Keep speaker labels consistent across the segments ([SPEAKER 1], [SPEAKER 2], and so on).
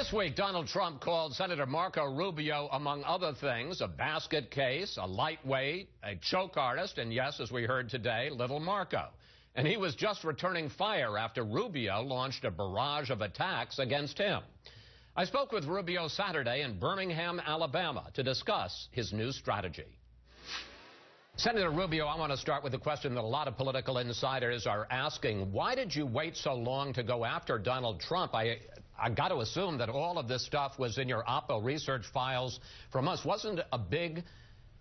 [SPEAKER 1] This week, Donald Trump called Senator Marco Rubio, among other things, a basket case, a lightweight, a choke artist, and yes, as we heard today, Little Marco. And he was just returning fire after Rubio launched a barrage of attacks against him. I spoke with Rubio Saturday in Birmingham, Alabama, to discuss his new strategy. Senator Rubio, I want to start with a question that a lot of political insiders are asking. Why did you wait so long to go after Donald Trump? I got to assume that all of this stuff was in your Oppo research files from us. Wasn't it a big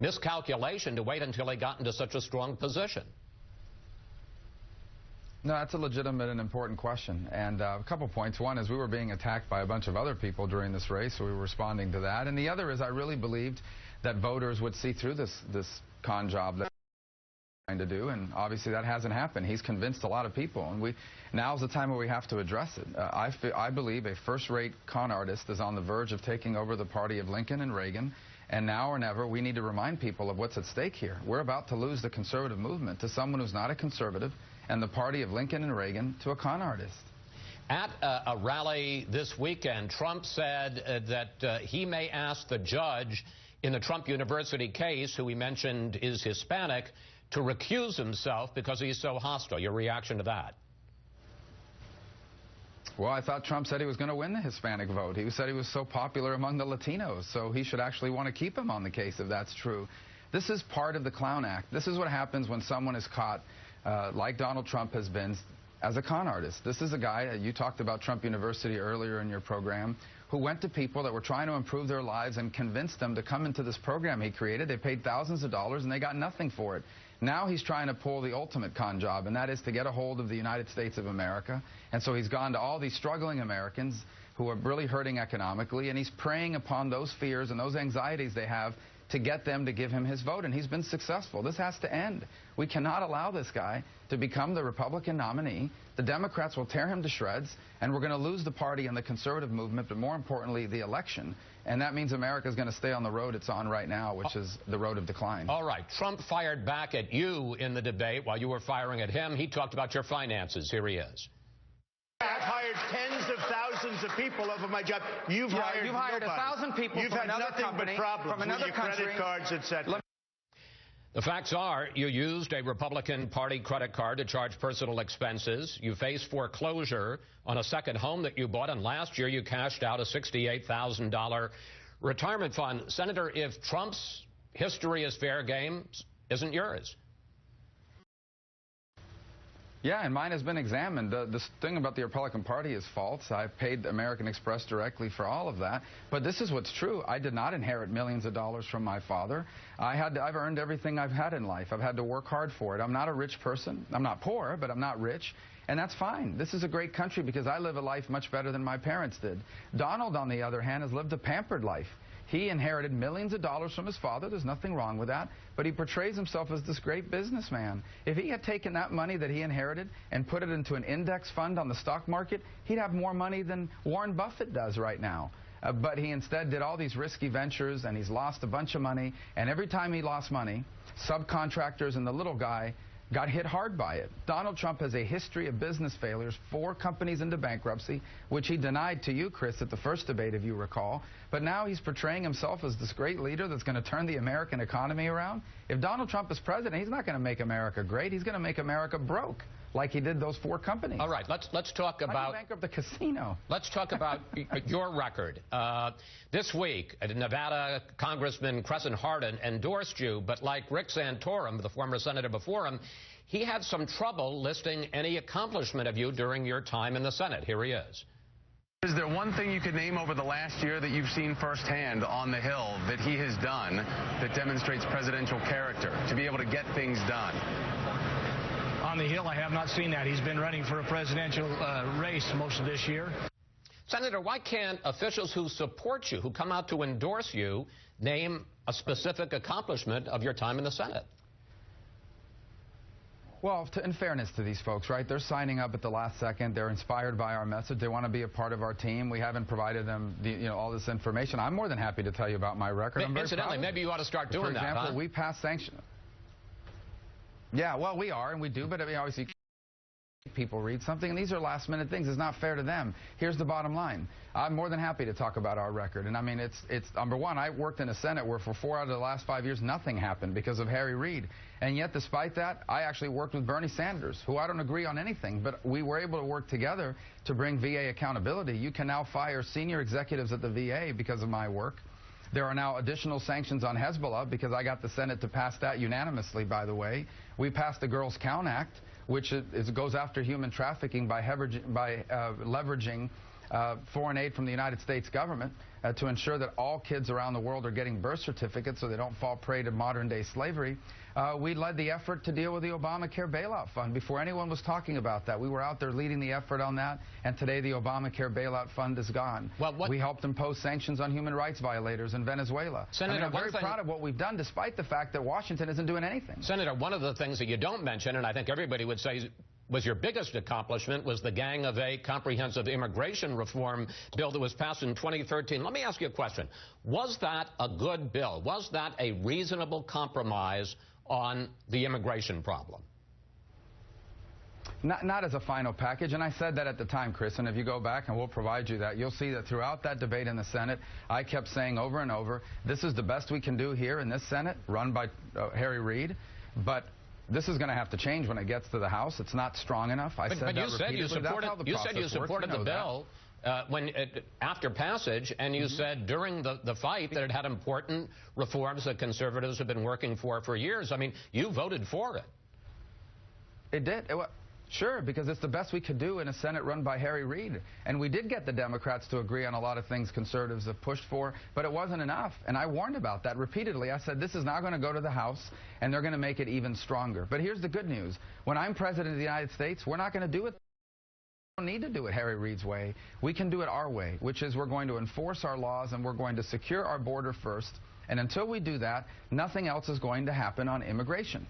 [SPEAKER 1] miscalculation to wait until he got into such a strong position?
[SPEAKER 2] No, that's a legitimate and important question. And a couple points. One is we were being attacked by a bunch of other people during this race, so we were responding to that. And the other is I really believed that voters would see through this con job that we're trying to do, and obviously that hasn't happened. He's convinced a lot of people, and now's the time where we have to address it. I believe a first-rate con artist is on the verge of taking over the party of Lincoln and Reagan, and now or never we need to remind people of what's at stake here. We're about to lose the conservative movement to someone who's not a conservative, and the party of Lincoln and Reagan to a con artist.
[SPEAKER 1] At a rally this weekend, Trump said that he may ask the judge in the Trump University case, who he mentioned is Hispanic, to recuse himself because he's so hostile. Your reaction to that?
[SPEAKER 2] Well, I thought Trump said he was going to win the Hispanic vote. He said he was so popular among the Latinos, so he should actually want to keep him on the case if that's true. This is part of the clown act. This is what happens when someone is caught, like Donald Trump has been, as a con artist. This is a guy, you talked about Trump University earlier in your program, who went to people that were trying to improve their lives and convinced them to come into this program he created. They paid thousands of dollars and they got nothing for it. Now he's trying to pull the ultimate con job, and that is to get a hold of the United States of America. And so he's gone to all these struggling Americans who are really hurting economically, and he's preying upon those fears and those anxieties they have to get them to give him his vote, and he's been successful. This has to end. We cannot allow this guy to become the Republican nominee. The Democrats will tear him to shreds, and we're going to lose the party and the conservative movement, but more importantly, the election. And that means America is going to stay on the road it's on right now, which is the road of decline.
[SPEAKER 1] All right. Trump fired back at you in the debate while you were firing at him. He talked about your finances. Here he is.
[SPEAKER 3] I've hired tens of thousands of people over my job. You've hired
[SPEAKER 4] 1,000 people.
[SPEAKER 3] You've
[SPEAKER 4] from
[SPEAKER 3] had
[SPEAKER 4] another
[SPEAKER 3] nothing
[SPEAKER 4] company,
[SPEAKER 3] but problems
[SPEAKER 4] from another
[SPEAKER 3] with your
[SPEAKER 4] country.
[SPEAKER 3] credit cards, etc.
[SPEAKER 1] The facts are you used a Republican Party credit card to charge personal expenses. You face foreclosure on a second home that you bought, and last year you cashed out a $68,000 retirement fund. Senator, if Trump's history is fair game, isn't yours?
[SPEAKER 2] Yeah, and mine has been examined. This thing about the Republican Party is false. I've paid American Express directly for all of that. But this is what's true. I did not inherit millions of dollars from my father. I've earned everything I've had in life. I've had to work hard for it. I'm not a rich person. I'm not poor, but I'm not rich. And that's fine. This is a great country because I live a life much better than my parents did. Donald, on the other hand, has lived a pampered life. He inherited millions of dollars from his father. There's nothing wrong with that. But he portrays himself as this great businessman. If he had taken that money that he inherited and put it into an index fund on the stock market, he'd have more money than Warren Buffett does right now. But he instead did all these risky ventures, and he's lost a bunch of money. And every time he lost money, subcontractors and the little guy got hit hard by it. Donald Trump has a history of business failures, 4 companies into bankruptcy, which he denied to you, Chris, at the first debate, if you recall. But now he's portraying himself as this great leader that's going to turn the American economy around. If Donald Trump is president, he's not going to make America great. He's going to make America broke, like he did those 4 companies.
[SPEAKER 1] All right, let's talk about...
[SPEAKER 2] How do you bankrupt the casino?
[SPEAKER 1] Let's talk about your record. This week, Nevada Congressman Crescent Hardin endorsed you, but like Rick Santorum, the former senator before him, he had some trouble listing any accomplishment of you during your time in the Senate. Here he is.
[SPEAKER 5] Is there one thing you could name over the last year that you've seen firsthand on the Hill that he has done that demonstrates presidential character, to be able to get things done?
[SPEAKER 6] On the Hill, I have not seen that. He's been running for a presidential race most of this year.
[SPEAKER 1] Senator, why can't officials who support you, who come out to endorse you, name a specific accomplishment of your time in the Senate?
[SPEAKER 2] Well, in fairness to these folks, right, they're signing up at the last second. They're inspired by our message. They want to be a part of our team. We haven't provided them all this information. I'm more than happy to tell you about my record.
[SPEAKER 1] Incidentally, maybe you ought to start doing that,
[SPEAKER 2] For example,
[SPEAKER 1] huh?
[SPEAKER 2] we passed sanctions. Yeah, well, we are, and we do, but I mean, obviously... people read something, and these are last-minute things. It's not fair to them. Here's the bottom line. I'm more than happy to talk about our record. And I mean, it's number one, I worked in a Senate where for 4 out of the last 5 years, nothing happened because of Harry Reid. And yet, despite that, I actually worked with Bernie Sanders, who I don't agree on anything, but we were able to work together to bring VA accountability. You can now fire senior executives at the VA because of my work. There are now additional sanctions on Hezbollah because I got the Senate to pass that unanimously, by the way. We passed the Girls Count Act, which goes after human trafficking by leveraging foreign aid from the United States government to ensure that all kids around the world are getting birth certificates so they don't fall prey to modern-day slavery. We led the effort to deal with the Obamacare bailout fund before anyone was talking about that. We were out there leading the effort on that, and today the Obamacare bailout fund is gone. Well, we helped impose sanctions on human rights violators in Venezuela. Senator, I'm very proud of what we've done, despite the fact that Washington isn't doing anything.
[SPEAKER 1] Senator, one of the things that you don't mention, and I think everybody would say was your biggest accomplishment, was the Gang of Eight comprehensive immigration reform bill that was passed in 2013. Let me ask you a question. Was that a good bill? Was that a reasonable compromise on the immigration problem?
[SPEAKER 2] Not as a final package, and I said that at the time, Chris, and if you go back, and we'll provide you that, you'll see that throughout that debate in the Senate, I kept saying over and over, this is the best we can do here in this Senate, run by Harry Reid, but this is going to have to change when it gets to the House. It's not strong enough. I said that repeatedly.
[SPEAKER 1] You said you supported the bill after passage, and you said during the fight that it had important reforms that conservatives have been working for years. I mean, you voted for it.
[SPEAKER 2] It did. Sure, because it's the best we could do in a Senate run by Harry Reid. And we did get the Democrats to agree on a lot of things conservatives have pushed for, but it wasn't enough. And I warned about that repeatedly. I said, this is now going to go to the House, and they're going to make it even stronger. But here's the good news. When I'm president of the United States, we're not going to do it. We don't need to do it Harry Reid's way. We can do it our way, which is we're going to enforce our laws, and we're going to secure our border first. And until we do that, nothing else is going to happen on immigration.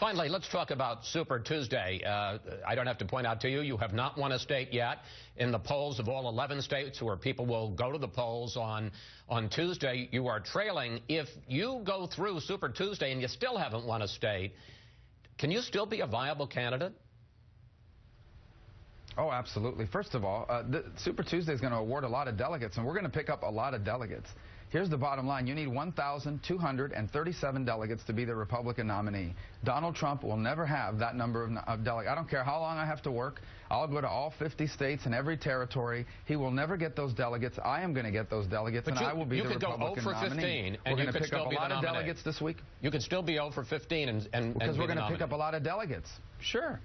[SPEAKER 1] Finally, let's talk about Super Tuesday. I don't have to point out to you, you have not won a state yet. In the polls of all 11 states where people will go to the polls on Tuesday, you are trailing. If you go through Super Tuesday and you still haven't won a state, can you still be a viable candidate?
[SPEAKER 2] Oh, absolutely. First of all, Super Tuesday is going to award a lot of delegates, and we're going to pick up a lot of delegates. Here's the bottom line. You need 1,237 delegates to be the Republican nominee. Donald Trump will never have that number of delegates. I don't care how long I have to work. I'll go to all 50 states and every territory. He will never get those delegates. I am going to get those delegates, and I will be the Republican nominee. We're going to pick up a lot of delegates this week.
[SPEAKER 1] You could still be 0 for 15
[SPEAKER 2] because we're going to pick up a lot of delegates. Sure.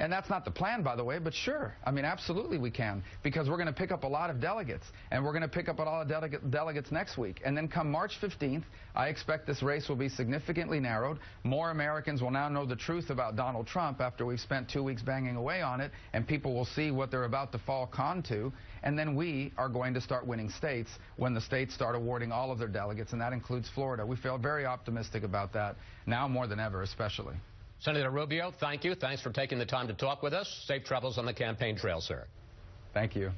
[SPEAKER 2] And that's not the plan, by the way, but sure. I mean, absolutely we can, because we're going to pick up a lot of delegates, and we're going to pick up a lot of delegates next week. And then come March 15th, I expect this race will be significantly narrowed. More Americans will now know the truth about Donald Trump after we've spent 2 weeks banging away on it, and people will see what they're about to fall con to. And then we are going to start winning states when the states start awarding all of their delegates, and that includes Florida. We feel very optimistic about that, now more than ever, especially.
[SPEAKER 1] Senator Rubio, thank you. Thanks for taking the time to talk with us. Safe travels on the campaign trail, sir.
[SPEAKER 2] Thank you.